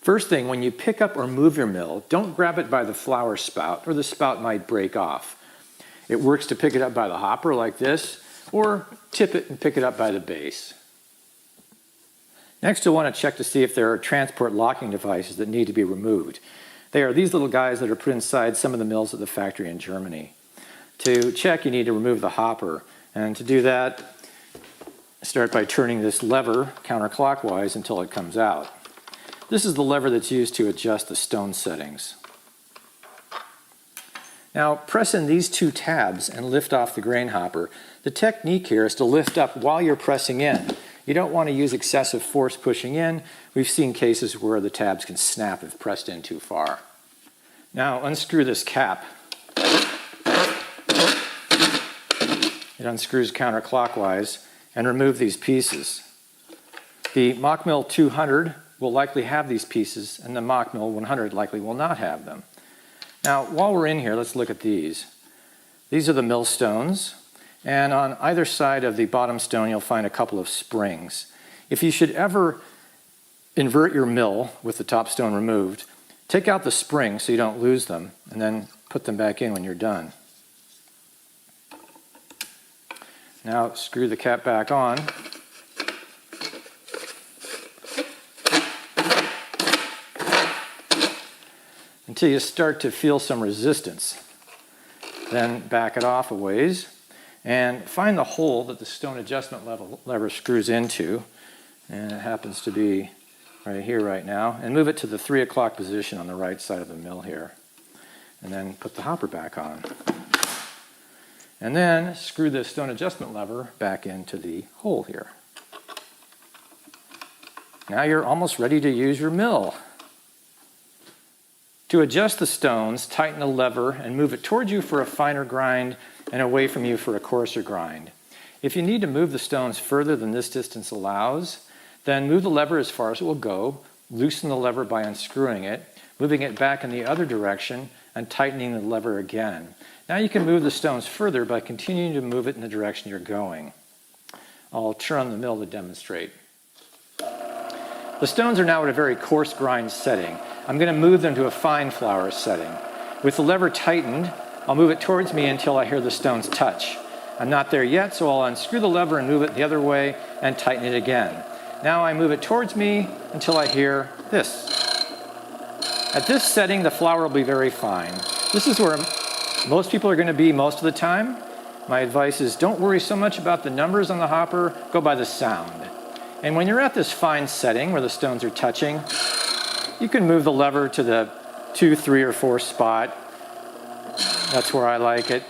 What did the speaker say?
First thing, when you pick up or move your mill, don't grab it by the flower spout or the spout might break off. It works to pick it up by the hopper like this, or tip it and pick it up by the base. Next, you'll want to check to see if there are transport locking devices that need to be removed. They are these little guys that are put inside some of the mills at the factory in Germany. To check, you need to remove the hopper. And to do that, start by turning this lever counterclockwise until it comes out. This is the lever that's used to adjust the stone settings. Now press in these two tabs and lift off the grain hopper. The technique here is to lift up while you're pressing in. You don't want to use excessive force pushing in. We've seen cases where the tabs can snap if pressed in too far. Now unscrew this cap. It unscrews counterclockwise and remove these pieces. The Mockmill 200 will likely have these pieces and the Mockmill 100 likely will not have them. Now while we're in here, let's look at these. These are the mill stones, and on either side of the bottom stone you'll find a couple of springs. If you should ever invert your mill with the top stone removed, take out the springs so you don't lose them and then put them back in when you're done. Now screw the cap back on. Until you start to feel some resistance. Then back it off a ways and find the hole that the stone adjustment lever screws into, and it happens to be right here right now, and move it to the 3 o'clock position on the right side of the mill here, and then put the hopper back on. And then screw the stone adjustment lever back into the hole here. Now you're almost ready to use your mill. To adjust the stones, tighten the lever and move it towards you for a finer grind and away from you for a coarser grind. If you need to move the stones further than this distance allows, then move the lever as far as it will go, loosen the lever by unscrewing it, moving it back in the other direction, and tightening the lever again. Now you can move the stones further by continuing to move it in the direction you're going. I'll turn on the mill to demonstrate. The stones are now at a very coarse grind setting. I'm going to move them to a fine flour setting. With the lever tightened, I'll move it towards me until I hear the stones touch. I'm not there yet, so I'll unscrew the lever and move it the other way and tighten it again. Now I move it towards me until I hear this. At this setting, the flour will be very fine. This is where most people are going to be most of the time. My advice is don't worry so much about the numbers on the hopper, go by the sound. And when you're at this fine setting where the stones are touching, you can move the lever to the 2, 3, or 4 spot. That's where I like it.